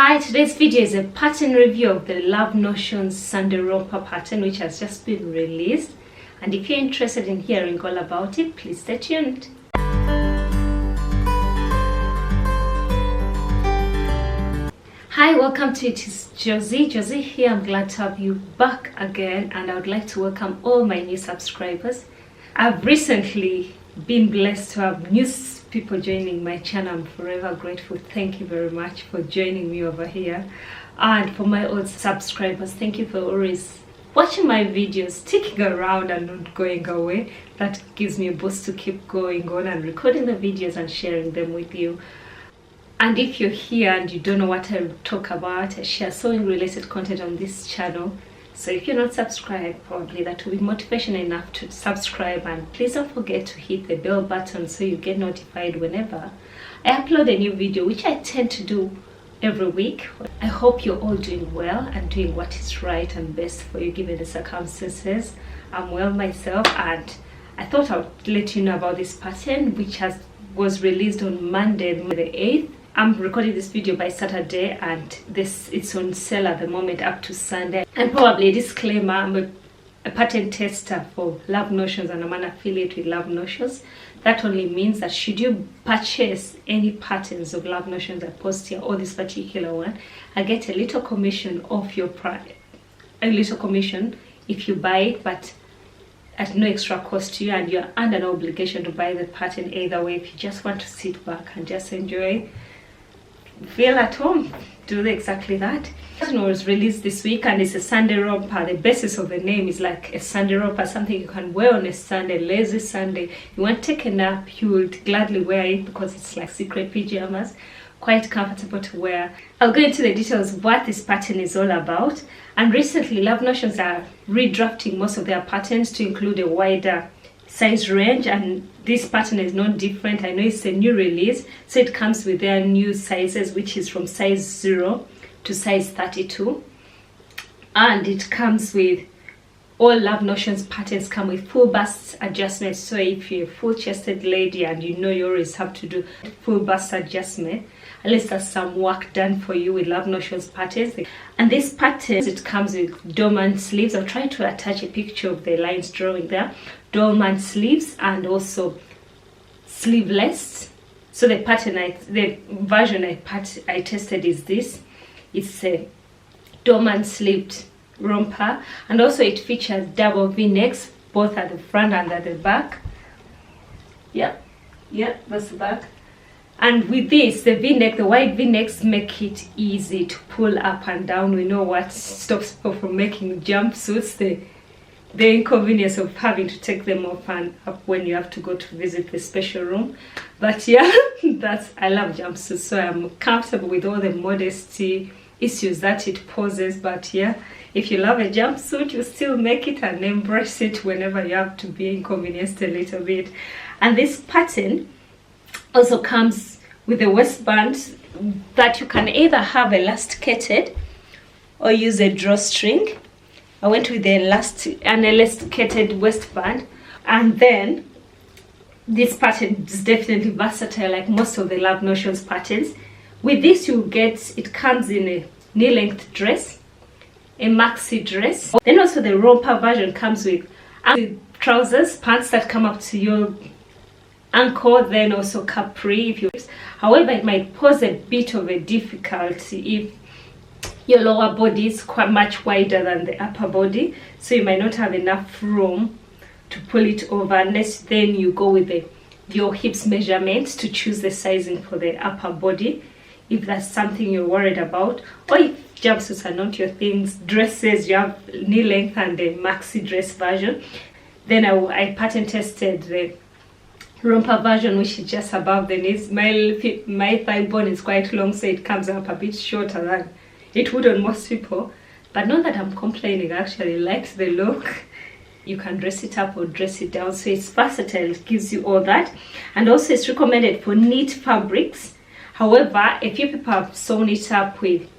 Hi, today's video is a pattern review of the Love Notions Sunday Romper pattern, which has just been released. And if you're interested in hearing all about it, please stay tuned. Hi, welcome to It Is Josie. Josie here. I'm glad to have you back again, and I would like to welcome all my new subscribers. I've recently been blessed to have new people joining my channel. I'm forever grateful. Thank you very much for joining me over here. And for my old subscribers, thank you for always watching my videos, sticking around and not going away. That gives me a boost to keep going on and recording the videos and sharing them with you. And if you're here and you don't know what I talk about, I share sewing related content on this channel. So if you're not subscribed, probably that will be motivation enough to subscribe. And please don't forget to hit the bell button so you get notified whenever I upload a new video, which I tend to do every week. I hope you're all doing well and doing what is right and best for you given the circumstances. I'm well myself, and I thought I would let you know about this pattern, which was released on Monday, the 8th. I'm recording this video by Saturday, and it's on sale at the moment up to Sunday. And probably a disclaimer, I'm a pattern tester for Love Notions and I'm an affiliate with Love Notions. That only means that should you purchase any patterns of Love Notions I post here, or this particular one, I get a little commission off your price, a little commission if you buy it, but at no extra cost to you, and you're under no obligation to buy the pattern either way. If you just want to sit back and just enjoy, feel at home, do exactly that. The pattern was released this week and it's a Sunday romper. The basis of the name is like a Sunday romper, something you can wear on a Sunday, lazy Sunday. You want to take a nap, you would gladly wear it because it's like secret pajamas, quite comfortable to wear. I'll go into the details of what this pattern is all about. And recently Love Notions are redrafting most of their patterns to include a wider size range, and this pattern is not different. I know it's a new release, so it comes with their new sizes, which is from size 0 to size 32, and it comes with all Love Notions patterns come with full bust adjustments. So if you're a full-chested lady and you know you always have to do full bust adjustment, at least there's some work done for you with Love Notions patterns. And this pattern, it comes with dormant sleeves. I'll try to attach a picture of the lines drawing there. Dormant sleeves and also sleeveless. So the pattern, the version I tested is this. It's a dormant sleeved romper, and also it features double v-necks both at the front and at the back. Yeah, that's the back. And with this, the v-neck, the wide v-necks make it easy to pull up and down. We know what stops people from making jumpsuits, the inconvenience of having to take them off and up when you have to go to visit the special room. But yeah, I love jumpsuits, so I'm comfortable with all the modesty issues that it poses. But yeah, if you love a jumpsuit, you still make it and embrace it whenever you have to be inconvenienced a little bit. And this pattern also comes with a waistband that you can either have elasticated or use a drawstring. I went with an elasticated waistband, and then this pattern is definitely versatile like most of the Love Notions patterns. With this it comes in a knee-length dress, a maxi dress. Then also the romper version comes with trousers, pants that come up to your ankle, then also capri. However, it might pose a bit of a difficulty if your lower body is quite much wider than the upper body, so you might not have enough room to pull it over, unless then you go with your hips measurements to choose the sizing for the upper body, if that's something you're worried about. Or if jumpsuits are not your things, dresses, you have knee length and the maxi dress version. Then I pattern tested the romper version, which is just above the knees. My thigh bone is quite long, so it comes up a bit shorter than it would on most people. But not that I'm complaining, I actually liked the look. You can dress it up or dress it down, so it's versatile. It gives you all that. And also it's recommended for neat fabrics. However, a few people have sewn it up with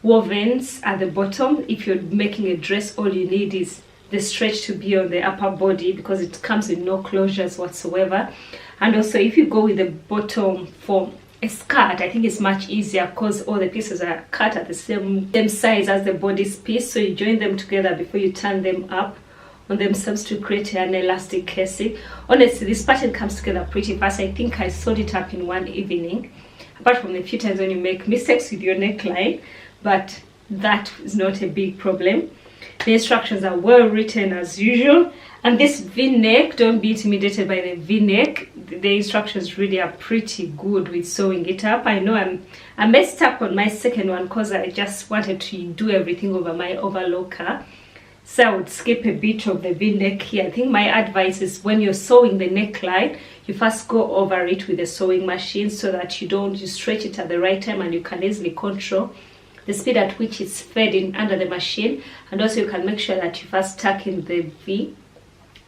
wovens at the bottom. If you're making a dress, all you need is the stretch to be on the upper body, because it comes with no closures whatsoever. And also if you go with the bottom for a skirt, I think it's much easier because all the pieces are cut at the same size as the bodice piece. So you join them together before you turn them up on themselves to create an elastic casing. Honestly, this pattern comes together pretty fast. I think I sewed it up in one evening, apart from the few times when you make mistakes with your neckline, but that is not a big problem. The instructions are well written as usual. And this v-neck, don't be intimidated by the v-neck. The instructions really are pretty good with sewing it up. I know I messed up on my second one because I just wanted to do everything over my overlocker. So I would skip a bit of the v-neck here. I think my advice is when you're sewing the neckline, you first go over it with a sewing machine so that you stretch it at the right time and you can easily control the speed at which it's fed in under the machine. And also you can make sure that you first tuck in the V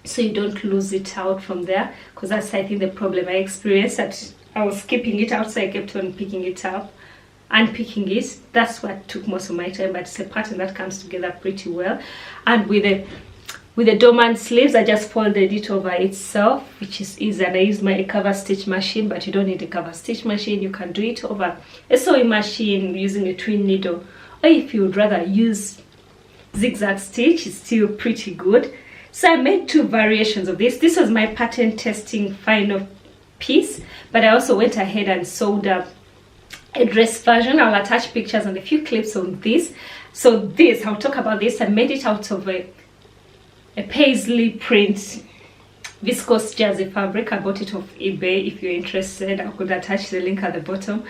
so you don't lose it out from there, because that's, I think, the problem I experienced, that I was skipping it out, so I kept on picking it up and picking it. That's what took most of my time, but it's a pattern that comes together pretty well. And with the dormant sleeves, I just folded it over itself, which is easy. And I use my cover stitch machine, but you don't need a cover stitch machine. You can do it over a sewing machine using a twin needle, or if you would rather use zigzag stitch, it's still pretty good. So I made two variations of this. This was my pattern testing final piece, but I also went ahead and sewed up a dress version. I'll attach pictures and a few clips on this. So this, I'll talk about this. I made it out of a paisley print viscose jersey fabric. I bought it off eBay. If you're interested, I could attach the link at the bottom.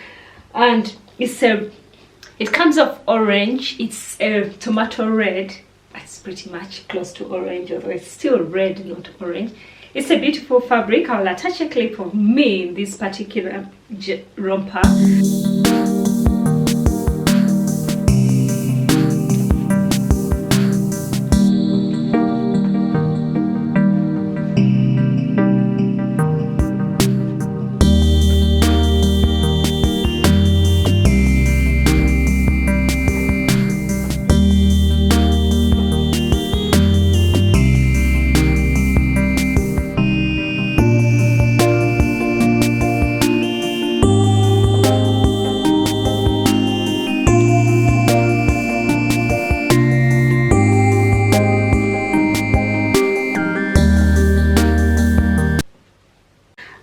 And it comes off orange. It's a tomato red. It's pretty much close to orange, although it's still red, not orange. It's a beautiful fabric. I'll attach a clip of me in this particular romper.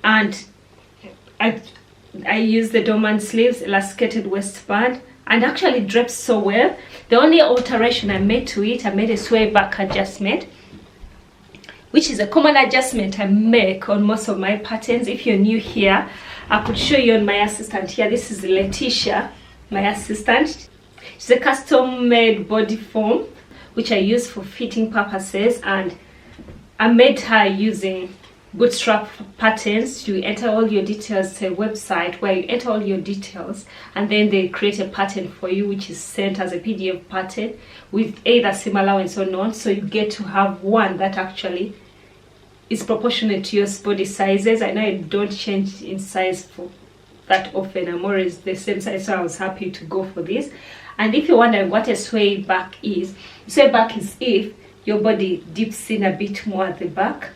And I use the dormant sleeves, elasticated waistband, and actually drapes so well. The only alteration I made to it, I made a sway back adjustment, which is a common adjustment I make on most of my patterns. If you're new here, I could show you on my assistant here. This is Letitia, my assistant. She's a custom made body form, which I use for fitting purposes, and I made her using bootstrap patterns. You enter all your details. It's a website where you enter all your details, and then they create a pattern for you, which is sent as a PDF pattern with either seam allowance or none. So you get to have one that actually is proportionate to your body sizes. I know I don't change in size for that often. I'm always the same size, so I was happy to go for this. And if you wonder what a sway back is if your body dips in a bit more at the back.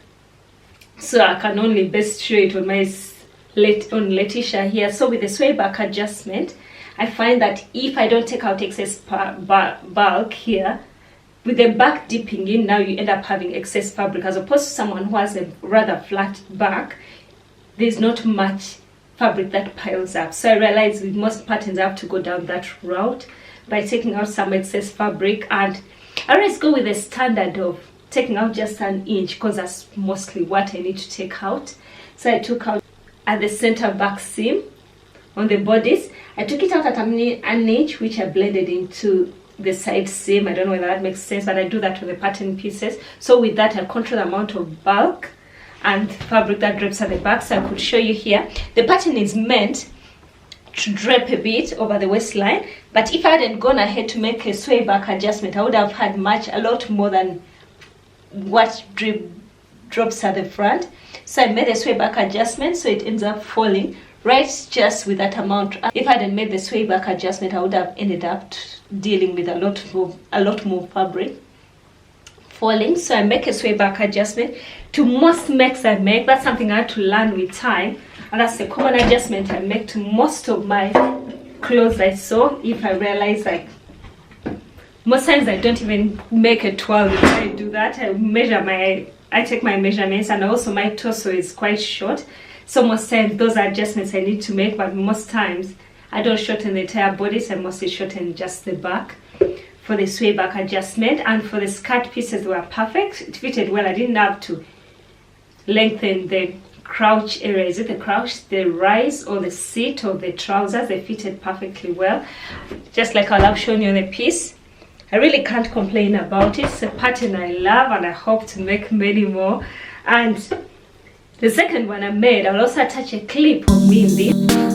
So I can only best show it on my Letitia here. So with the sway back adjustment, I find that if I don't take out excess bulk here, with the back dipping in, now you end up having excess fabric, as opposed to someone who has a rather flat back. There's not much fabric that piles up. So I realized with most patterns I have to go down that route by taking out some excess fabric, and I always go with a standard of taking out just an inch, because that's mostly what I need to take out. So I took out at the center back seam on the bodice. I took it out at an inch, which I blended into the side seam. I don't know whether that makes sense, but I do that with the pattern pieces. So with that, I control the amount of bulk and fabric that drapes at the back. So I could show you here. The pattern is meant to drape a bit over the waistline, but if I hadn't gone ahead to make a sway back adjustment, I would have had a lot more than what drops at the front. So I made a sway back adjustment, so it ends up falling right just with that amount. If I hadn't made the sway back adjustment, I would have ended up dealing with a lot more fabric falling. So I make a sway back adjustment to most makes I make. That's something I had to learn with time. and that's a common adjustment I make to most of my clothes I sew. If I realize, like, most times I don't even make a 12 if I do that. I take my measurements, and also my torso is quite short, so most times those are adjustments I need to make, but most times I don't shorten the entire bodice. I mostly shorten just the back for the sway back adjustment. And for the skirt pieces, they were perfect. It fitted well. I didn't have to lengthen the crouch area. Is it the crouch, the rise, or the seat of the trousers? They fitted perfectly well, just like I've shown you on the piece. I really can't complain about it. It's a pattern I love, and I hope to make many more. And the second one I made, I'll also attach a clip of me in this.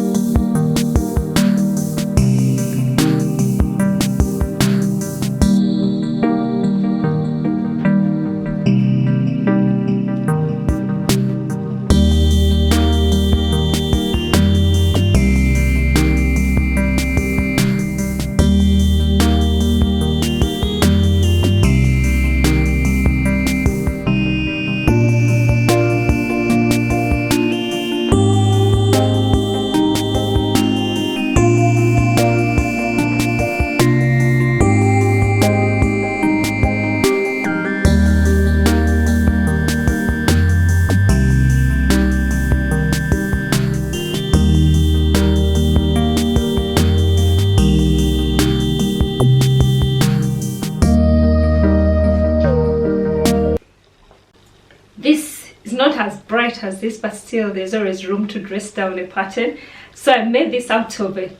This is not as bright as this, but still there's always room to dress down a pattern. So I made this out of a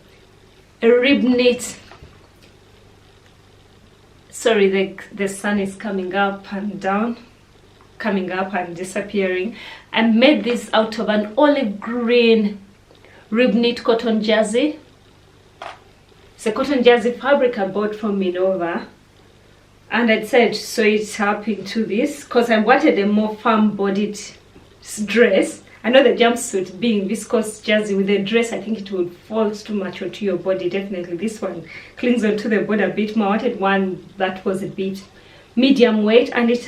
rib knit. Sorry, the sun is coming up and down, coming up and disappearing. I made this out of an olive green rib knit cotton jersey. It's a cotton jersey fabric I bought from Minova, and I decided to sew it up into this because I wanted a more firm bodied dress. I know the jumpsuit being viscose jersey, with the dress I think it would fall too much onto your body. Definitely this one clings onto the body a bit more. I wanted one that was a bit medium weight, and it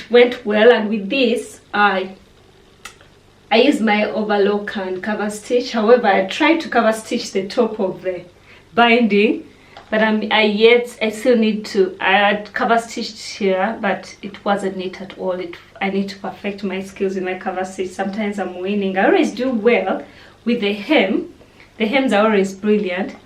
went well. And with this I used my overlock and cover stitch. However, I tried to cover stitch the top of the binding, but I still need to. I had cover stitched here, but it wasn't neat at all. I need to perfect my skills in my cover stitch. Sometimes I'm winning. I always do well with the hem. The hems are always brilliant,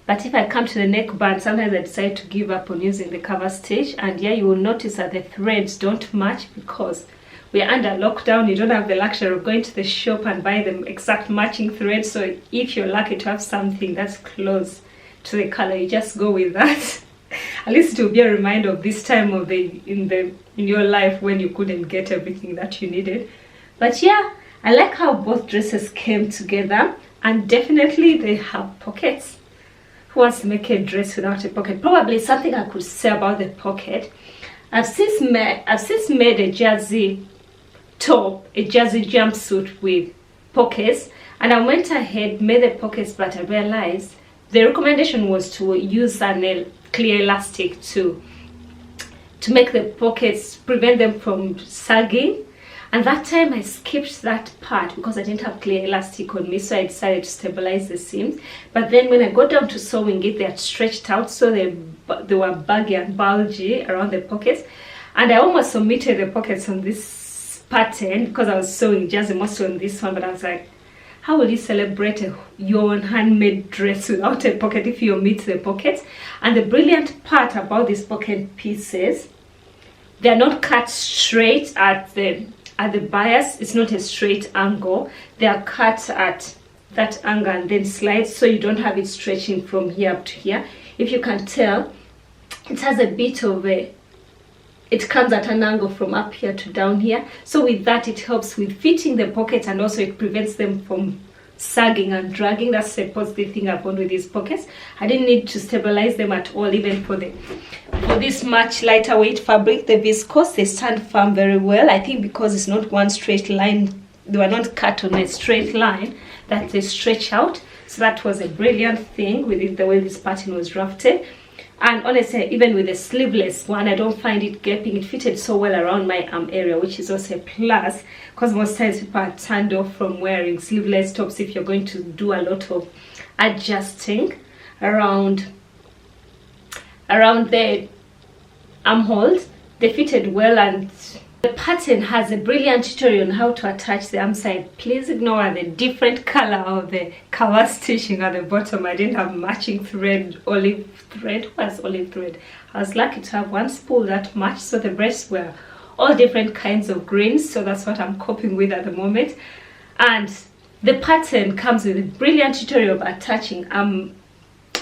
but if I come to the neckband, sometimes I decide to give up on using the cover stitch. And yeah, you will notice that the threads don't match because we're under lockdown. You don't have the luxury of going to the shop and buy the exact matching thread. So if you're lucky to have something that's close to the color, you just go with that. At least it will be a reminder of this time of in your life when you couldn't get everything that you needed. But yeah, I like how both dresses came together, and definitely they have pockets. Who wants to make a dress without a pocket? Probably something I could say about the pocket. I've since made a jersey top, a jersey jumpsuit with pockets, and I went ahead, made the pockets, but I realized the recommendation was to use a clear elastic to make the pockets, prevent them from sagging. And that time I skipped that part because I didn't have clear elastic on me, so I decided to stabilize the seams. But then when I got down to sewing it, they had stretched out, so they were baggy and bulgy around the pockets. And I almost omitted the pockets on this pattern because I was sewing just mostly on this one. But I was like, how will you celebrate your own handmade dress without a pocket if you omit the pockets? And the brilliant part about these pocket pieces, they're not cut straight at the bias. It's not a straight angle. They are cut at that angle and then slide, so you don't have it stretching from here up to here. If you can tell, it has a bit of it comes at an angle from up here to down here. So with that, it helps with fitting the pockets, and also it prevents them from sagging and dragging. That's a positive thing I found with these pockets. I didn't need to stabilize them at all, even for this much lighter weight fabric, the viscose. They stand firm very well. I think because it's not one straight line, they were not cut on a straight line, that they stretch out. So that was a brilliant thing with the way this pattern was drafted. And honestly, even with the sleeveless one, I don't find it gaping. It fitted so well around my arm area, which is also a plus, because most times people are turned off from wearing sleeveless tops if you're going to do a lot of adjusting around the armholes. They fitted well, and the pattern has a brilliant tutorial on how to attach the arm side. Please ignore the different color of the cover stitching at the bottom. I didn't have matching thread, olive thread. What's olive thread? I was lucky to have one spool that matched, so the breasts were all different kinds of greens, so that's what I'm coping with at the moment. And the pattern comes with a brilliant tutorial of attaching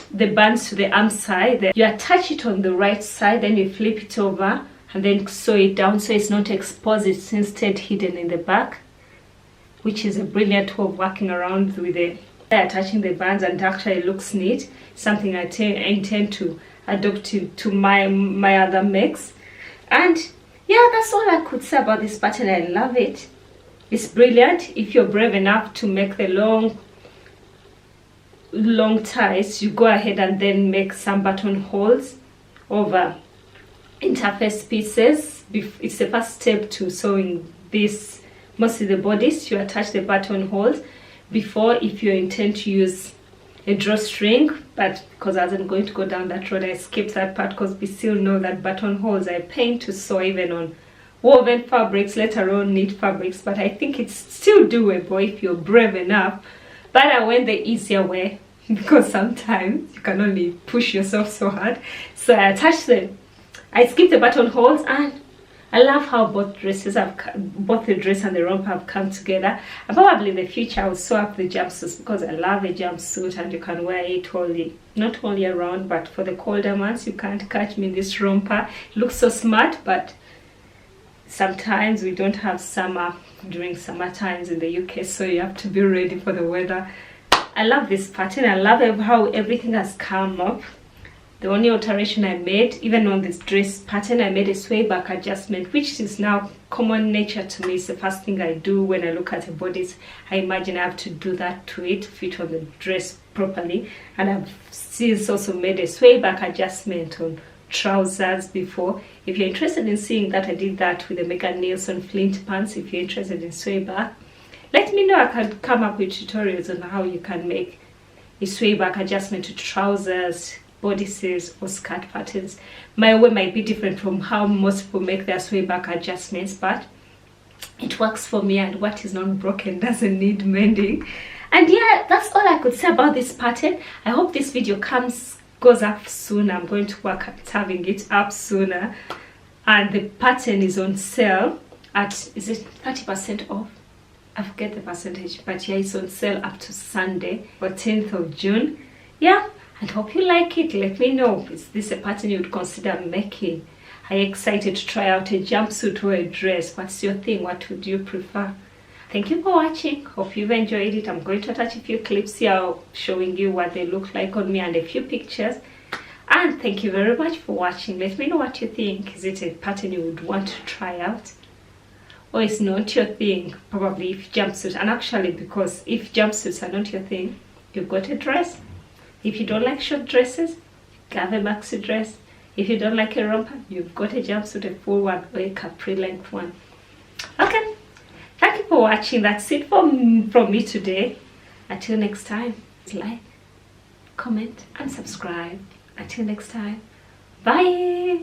the bands to the arm side. You attach it on the right side, then you flip it over and then sew it down so it's not exposed, it's instead hidden in the back, which is a brilliant way of working around with attaching the bands, and actually looks neat. Something I intend to adopt to my other makes. And yeah, that's all I could say about this pattern. I love it. It's brilliant. If you're brave enough to make the long ties, you go ahead and then make some buttonholes over interface pieces. It's the first step to sewing this, mostly the bodice. You attach the buttonholes before, if you intend to use a drawstring, but because I wasn't going to go down that road, I skipped that part, because we still know that buttonholes are a pain to sew even on woven fabrics, let alone knit fabrics. But I think it's still doable if you're brave enough. But I went the easier way, because sometimes you can only push yourself so hard. So I attached them. I skipped the buttonholes, and I love how both the dress and the romper have come together. And probably in the future I'll sew up the jumpsuits, because I love a jumpsuit and you can wear it not only around, but for the colder months. You can't catch me in this romper. It looks so smart, but sometimes we don't have summer during summer times in the UK, so you have to be ready for the weather. I love this pattern. I love how everything has come up. The only alteration I made, even on this dress pattern, I made a sway back adjustment, which is now common nature to me. It's the first thing I do when I look at a bodice. I imagine I have to do that to it, fit on the dress properly. And I've since also made a sway back adjustment on trousers before. If you're interested in seeing that, I did that with the Megan Nielsen Flint pants. If you're interested in sway back, let me know. I can come up with tutorials on how you can make a sway back adjustment to trousers, bodices, or skirt patterns. My way might be different from how most people make their sway back adjustments, but it works for me, and what is not broken doesn't need mending. And yeah, that's all I could say about this pattern. I hope this video goes up soon. I'm going to work at having it up sooner. And the pattern is on sale at, is it 30% off? I forget the percentage, but yeah, it's on sale up to Sunday, 14th of June. Yeah, and hope you like it. Let me know, is this a pattern you would consider making? Are you excited to try out a jumpsuit or a dress? What's your thing? What would you prefer? Thank you for watching. Hope you've enjoyed it. I'm going to attach a few clips here showing you what they look like on me and a few pictures. And thank you very much for watching. Let me know what you think. Is it a pattern you would want to try out? Or is not your thing? Probably if jumpsuits, and actually, because if jumpsuits are not your thing, you've got a dress. If you don't like short dresses, you have a maxi dress. If you don't like a romper, you've got a jumpsuit, a full one, or a capri length one. Okay, thank you for watching. That's it from me today. Until next time, like, comment, and subscribe. Until next time, bye.